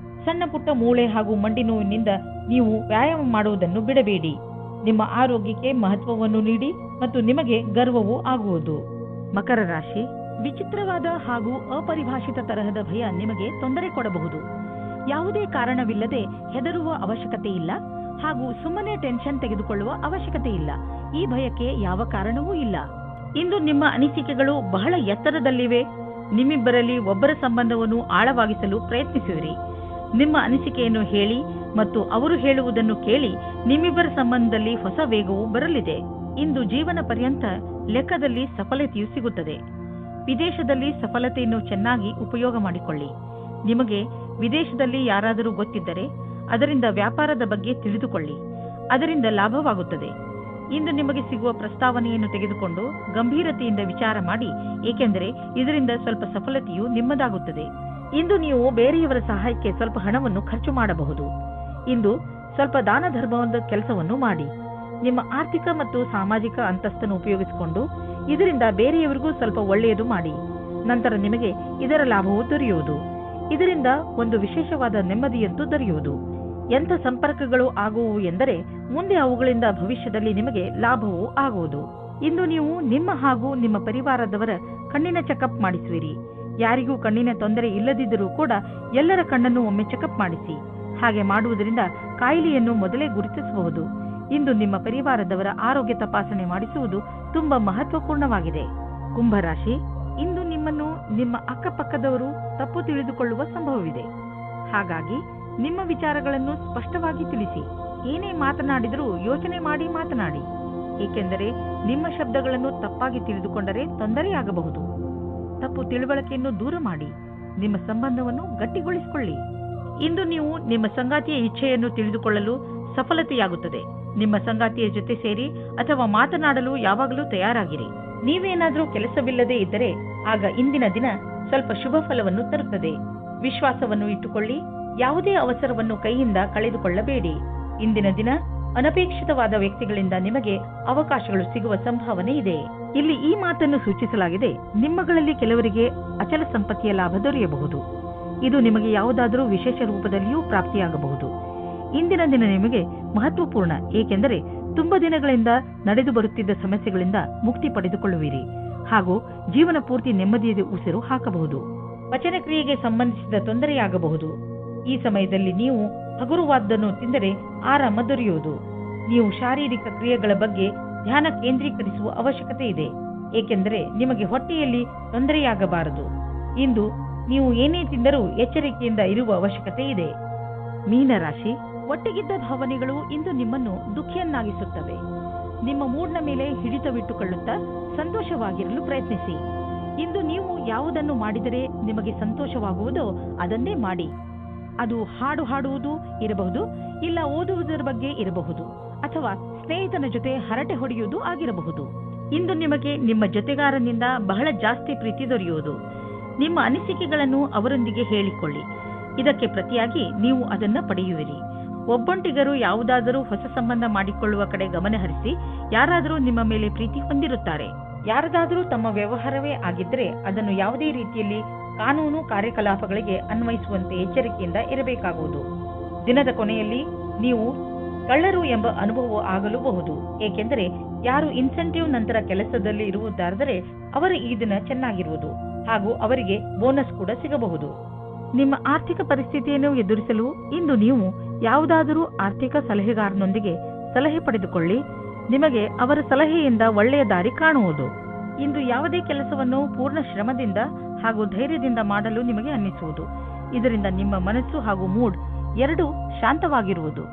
ಸಣ್ಣ ಪುಟ್ಟ ಮೂಳೆ ಹಾಗೂ ಮಂಡಿ ನೋವಿನಿಂದ ನೀವು ವ್ಯಾಯಾಮ ಮಾಡುವುದನ್ನು ಬಿಡಬೇಡಿ. ನಿಮ್ಮ ಆರೋಗ್ಯಕ್ಕೆ ಮಹತ್ವವನ್ನು ನೀಡಿ ಮತ್ತು ನಿಮಗೆ ಗರ್ವವೂ ಆಗುವುದು. ಮಕರ ರಾಶಿ, ವಿಚಿತ್ರವಾದ ಹಾಗೂ ಅಪರಿಭಾಷಿತ ತರಹದ ಭಯ ನಿಮಗೆ ತೊಂದರೆ ಕೊಡಬಹುದು. ಯಾವುದೇ ಕಾರಣವಿಲ್ಲದೆ ಹೆದರುವ ಅವಶ್ಯಕತೆ ಇಲ್ಲ ಹಾಗೂ ಸುಮ್ಮನೆ ಟೆನ್ಷನ್ ತೆಗೆದುಕೊಳ್ಳುವ ಅವಶ್ಯಕತೆ ಇಲ್ಲ. ಈ ಭಯಕ್ಕೆ ಯಾವ ಕಾರಣವೂ ಇಲ್ಲ. ಇಂದು ನಿಮ್ಮ ಅನಿಸಿಕೆಗಳು ಬಹಳ ಎತ್ತರದಲ್ಲಿವೆ. ನಿಮ್ಮಿಬ್ಬರಲ್ಲಿ ಒಬ್ಬರ ಸಂಬಂಧವನ್ನು ಆಳವಾಗಿಸಲು ಪ್ರಯತ್ನಿಸಿರಿ. ನಿಮ್ಮ ಅನಿಸಿಕೆಯನ್ನು ಹೇಳಿ ಮತ್ತು ಅವರು ಹೇಳುವುದನ್ನು ಕೇಳಿ ನಿಮ್ಮಿಬ್ಬರ ಸಂಬಂಧದಲ್ಲಿ ಹೊಸ ವೇಗವು ಬರಲಿದೆ. ಇಂದು ಜೀವನ ಪರ್ಯಂತ ಲೆಕ್ಕದಲ್ಲಿ ಸಫಲತೆಯು ಸಿಗುತ್ತದೆ. ವಿದೇಶದಲ್ಲಿ ಸಫಲತೆಯನ್ನು ಚೆನ್ನಾಗಿ ಉಪಯೋಗ ಮಾಡಿಕೊಳ್ಳಿ. ನಿಮಗೆ ವಿದೇಶದಲ್ಲಿ ಯಾರಾದರೂ ಗೊತ್ತಿದ್ದರೆ ಅದರಿಂದ ವ್ಯಾಪಾರದ ಬಗ್ಗೆ ತಿಳಿದುಕೊಳ್ಳಿ. ಅದರಿಂದ ಲಾಭವಾಗುತ್ತದೆ. ಇಂದು ನಿಮಗೆ ಸಿಗುವ ಪ್ರಸ್ತಾವನೆಯನ್ನು ತೆಗೆದುಕೊಂಡು ಗಂಭೀರತೆಯಿಂದ ವಿಚಾರ ಮಾಡಿ, ಏಕೆಂದರೆ ಇದರಿಂದ ಸ್ವಲ್ಪ ಸಫಲತೆಯು ನಿಮ್ಮದಾಗುತ್ತದೆ. ಇಂದು ನೀವು ಬೇರೆಯವರ ಸಹಾಯಕ್ಕೆ ಸ್ವಲ್ಪ ಹಣವನ್ನು ಖರ್ಚು ಮಾಡಬಹುದು. ಇಂದು ಸ್ವಲ್ಪ ದಾನ ಧರ್ಮದ ಕೆಲಸವನ್ನು ಮಾಡಿ. ನಿಮ್ಮ ಆರ್ಥಿಕ ಮತ್ತು ಸಾಮಾಜಿಕ ಅಂತಸ್ತನ್ನು ಉಪಯೋಗಿಸಿಕೊಂಡು ಇದರಿಂದ ಬೇರೆಯವರಿಗೂ ಸ್ವಲ್ಪ ಒಳ್ಳೆಯದು ಮಾಡಿ. ನಂತರ ನಿಮಗೆ ಇದರ ಲಾಭವು ದೊರೆಯುವುದು. ಇದರಿಂದ ಒಂದು ವಿಶೇಷವಾದ ನೆಮ್ಮದಿಯಂತೂ ದೊರೆಯುವುದು. ಎಂಥ ಸಂಪರ್ಕಗಳು ಆಗುವು ಎಂದರೆ ಮುಂದೆ ಅವುಗಳಿಂದ ಭವಿಷ್ಯದಲ್ಲಿ ನಿಮಗೆ ಲಾಭವೂ ಆಗುವುದು. ಇಂದು ನೀವು ನಿಮ್ಮ ಹಾಗೂ ನಿಮ್ಮ ಪರಿವಾರದವರ ಕಣ್ಣಿನ ಚೆಕಪ್ ಮಾಡಿಸುವಿರಿ. ಯಾರಿಗೂ ಕಣ್ಣಿನ ತೊಂದರೆ ಇಲ್ಲದಿದ್ದರೂ ಕೂಡ ಎಲ್ಲರ ಕಣ್ಣನ್ನು ಒಮ್ಮೆ ಚೆಕಪ್ ಮಾಡಿಸಿ. ಹಾಗೆ ಮಾಡುವುದರಿಂದ ಕಾಯಿಲೆಯನ್ನು ಮೊದಲೇ ಗುರುತಿಸಬಹುದು. ಇಂದು ನಿಮ್ಮ ಪರಿವಾರದವರ ಆರೋಗ್ಯ ತಪಾಸಣೆ ಮಾಡಿಸುವುದು ತುಂಬಾ ಮಹತ್ವಪೂರ್ಣವಾಗಿದೆ. ಕುಂಭರಾಶಿ, ಇಂದು ನಿಮ್ಮನ್ನು ನಿಮ್ಮ ಅಕ್ಕಪಕ್ಕದವರು ತಪ್ಪು ತಿಳಿದುಕೊಳ್ಳುವ ಸಂಭವವಿದೆ. ಹಾಗಾಗಿ ನಿಮ್ಮ ವಿಚಾರಗಳನ್ನು ಸ್ಪಷ್ಟವಾಗಿ ತಿಳಿಸಿ. ಏನೇ ಮಾತನಾಡಿದರೂ ಯೋಚನೆ ಮಾಡಿ ಮಾತನಾಡಿ. ಏಕೆಂದರೆ ನಿಮ್ಮ ಶಬ್ದಗಳನ್ನು ತಪ್ಪಾಗಿ ತಿಳಿದುಕೊಂಡರೆ ತೊಂದರೆಯಾಗಬಹುದು. ತಪ್ಪು ತಿಳುವಳಿಕೆಯನ್ನು ದೂರ ಮಾಡಿ. ನಿಮ್ಮ ಸಂಬಂಧವನ್ನು ಗಟ್ಟಿಗೊಳಿಸಿಕೊಳ್ಳಿ. ಇಂದು ನೀವು ನಿಮ್ಮ ಸಂಗಾತಿಯ ಇಚ್ಛೆಯನ್ನು ತಿಳಿದುಕೊಳ್ಳಲು ಸಫಲತೆಯಾಗುತ್ತದೆ. ನಿಮ್ಮ ಸಂಗಾತಿಯ ಜೊತೆ ಸೇರಿ ಅಥವಾ ಮಾತನಾಡಲು ಯಾವಾಗಲೂ ತಯಾರಾಗಿರಿ. ನೀವೇನಾದರೂ ಕೆಲಸವಿಲ್ಲದೆ ಇದ್ದರೆ ಆಗ ಇಂದಿನ ದಿನ ಸ್ವಲ್ಪ ಶುಭ ಫಲವನ್ನು ತರುತ್ತದೆ. ವಿಶ್ವಾಸವನ್ನು ಇಟ್ಟುಕೊಳ್ಳಿ. ಯಾವುದೇ ಅವಸರವನ್ನು ಕೈಯಿಂದ ಕಳೆದುಕೊಳ್ಳಬೇಡಿ. ಇಂದಿನ ದಿನ ಅನಪೇಕ್ಷಿತವಾದ ವ್ಯಕ್ತಿಗಳಿಂದ ನಿಮಗೆ ಅವಕಾಶಗಳು ಸಿಗುವ ಸಂಭಾವನೆ ಇದೆ. ಇಲ್ಲಿ ಈ ಮಾತನ್ನು ಸೂಚಿಸಲಾಗಿದೆ, ನಿಮ್ಮಗಳಲ್ಲಿ ಕೆಲವರಿಗೆ ಅಚಲ ಸಂಪತ್ತಿಯ ಲಾಭ ದೊರೆಯಬಹುದು. ಇದು ನಿಮಗೆ ಯಾವುದಾದರೂ ವಿಶೇಷ ರೂಪದಲ್ಲಿಯೂ ಪ್ರಾಪ್ತಿಯಾಗಬಹುದು. ಇಂದಿನ ದಿನ ನಿಮಗೆ ಮಹತ್ವಪೂರ್ಣ, ಏಕೆಂದರೆ ತುಂಬಾ ದಿನಗಳಿಂದ ನಡೆದು ಬರುತ್ತಿದ್ದ ಸಮಸ್ಯೆಗಳಿಂದ ಮುಕ್ತಿ ಪಡೆದುಕೊಳ್ಳುವಿರಿ ಹಾಗೂ ಜೀವನ ಪೂರ್ತಿ ನೆಮ್ಮದಿಯ ಉಸಿರು ಹಾಕಬಹುದು. ಪಚನ ಕ್ರಿಯೆಗೆ ಸಂಬಂಧಿಸಿದ ತೊಂದರೆಯಾಗಬಹುದು. ಈ ಸಮಯದಲ್ಲಿ ನೀವು ಹಗುರವಾದ್ದನ್ನು ತಿಂದರೆ ಆರಾಮ ದೊರೆಯುವುದು. ನೀವು ಶಾರೀರಿಕ ಕ್ರಿಯೆಗಳ ಬಗ್ಗೆ ಧ್ಯಾನ ಕೇಂದ್ರೀಕರಿಸುವ ಅವಶ್ಯಕತೆ ಇದೆ, ಏಕೆಂದರೆ ನಿಮಗೆ ಹೊಟ್ಟೆಯಲ್ಲಿ ತೊಂದರೆಯಾಗಬಾರದು. ಇಂದು ನೀವು ಏನೇ ತಿಂದರೂ ಎಚ್ಚರಿಕೆಯಿಂದ ಇರುವ ಅವಶ್ಯಕತೆ ಇದೆ. ಮೀನರಾಶಿ, ಒಟ್ಟಿಗಿದ್ದ ಭಾವನೆಗಳು ಇಂದು ನಿಮ್ಮನ್ನು ದುಃಖಿಯನ್ನಾಗಿಸುತ್ತವೆ. ನಿಮ್ಮ ಮೂಡ್ನ ಮೇಲೆ ಹಿಡಿತವಿಟ್ಟುಕೊಳ್ಳುತ್ತಾ ಸಂತೋಷವಾಗಿರಲು ಪ್ರಯತ್ನಿಸಿ. ಇಂದು ನೀವು ಯಾವುದನ್ನು ಮಾಡಿದರೆ ನಿಮಗೆ ಸಂತೋಷವಾಗುವುದೋ ಅದನ್ನೇ ಮಾಡಿ. ಅದು ಹಾಡು ಹಾಡುವುದು ಇರಬಹುದು, ಇಲ್ಲ ಓದುವುದರ ಬಗ್ಗೆ ಇರಬಹುದು, ಅಥವಾ ಸ್ನೇಹಿತನ ಜೊತೆ ಹರಟೆ ಹೊಡೆಯುವುದು ಆಗಿರಬಹುದು. ಇಂದು ನಿಮಗೆ ನಿಮ್ಮ ಜೊತೆಗಾರನಿಂದ ಬಹಳ ಜಾಸ್ತಿ ಪ್ರೀತಿ ದೊರೆಯುವುದು. ನಿಮ್ಮ ಅನಿಸಿಕೆಗಳನ್ನು ಅವರೊಂದಿಗೆ ಹೇಳಿಕೊಳ್ಳಿ. ಇದಕ್ಕೆ ಪ್ರತಿಯಾಗಿ ನೀವು ಅದನ್ನು ಪಡೆಯುವಿರಿ. ಒಬ್ಬೊಂಟಿಗರು ಯಾವುದಾದರೂ ಹೊಸ ಸಂಬಂಧ ಮಾಡಿಕೊಳ್ಳುವ ಕಡೆ ಗಮನ ಹರಿಸಿ. ಯಾರಾದರೂ ನಿಮ್ಮ ಮೇಲೆ ಪ್ರೀತಿ ಹೊಂದಿರುತ್ತಾರೆ. ಯಾರದಾದರೂ ತಮ್ಮ ವ್ಯವಹಾರವೇ ಆಗಿದ್ದರೆ ಅದನ್ನು ಯಾವುದೇ ರೀತಿಯಲ್ಲಿ ಕಾನೂನು ಕಾರ್ಯಕಲಾಪಗಳಿಗೆ ಅನ್ವಯಿಸುವಂತೆ ಎಚ್ಚರಿಕೆಯಿಂದ ಇರಬೇಕಾಗುವುದು. ದಿನದ ಕೊನೆಯಲ್ಲಿ ನೀವು ಕಳ್ಳರು ಎಂಬ ಅನುಭವ ಆಗಲೂಬಹುದು, ಏಕೆಂದರೆ ಯಾರು ಇನ್ಸೆಂಟಿವ್ ನಂತರ ಕೆಲಸದಲ್ಲಿ ಇರುವುದಾದರೆ ಅವರ ಈ ದಿನ ಚೆನ್ನಾಗಿರುವುದು ಹಾಗೂ ಅವರಿಗೆ ಬೋನಸ್ ಕೂಡ ಸಿಗಬಹುದು. ನಿಮ್ಮ ಆರ್ಥಿಕ ಪರಿಸ್ಥಿತಿಯನ್ನು ಎದುರಿಸಲು ಇಂದು ನೀವು ಯಾವುದಾದರೂ ಆರ್ಥಿಕ ಸಲಹೆಗಾರನೊಂದಿಗೆ ಸಲಹೆ ಪಡೆದುಕೊಳ್ಳಿ. ನಿಮಗೆ ಅವರ ಸಲಹೆಯಿಂದ ಒಳ್ಳೆಯ ದಾರಿ ಕಾಣುವುದು. ಇಂದು ಯಾವುದೇ ಕೆಲಸವನ್ನು ಪೂರ್ಣ ಶ್ರಮದಿಂದ ಹಾಗೂ ಧೈರ್ಯದಿಂದ ಮಾಡಲು ನಿಮಗೆ ಅನ್ನಿಸುವುದು. ಇದರಿಂದ ನಿಮ್ಮ ಮನಸ್ಸು ಹಾಗೂ ಮೂಡ್ ಎರಡೂ ಶಾಂತವಾಗಿರುವುದು.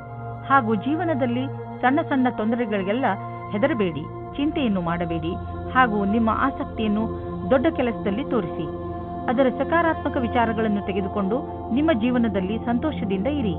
ಹಾಗೂ ಜೀವನದಲ್ಲಿ ಸಣ್ಣ ಸಣ್ಣ ತೊಂದರೆಗಳಿಗೆಲ್ಲ ಹೆದರಬೇಡಿ, ಚಿಂತೆಯನ್ನು ಮಾಡಬೇಡಿ ಹಾಗೂ ನಿಮ್ಮ ಆಸಕ್ತಿಯನ್ನು ದೊಡ್ಡ ಕೆಲಸದಲ್ಲಿ ತೋರಿಸಿ. ಅದರ ಸಕಾರಾತ್ಮಕ ವಿಚಾರಗಳನ್ನು ತೆಗೆದುಕೊಂಡು ನಿಮ್ಮ ಜೀವನದಲ್ಲಿ ಸಂತೋಷದಿಂದ ಇರಿ.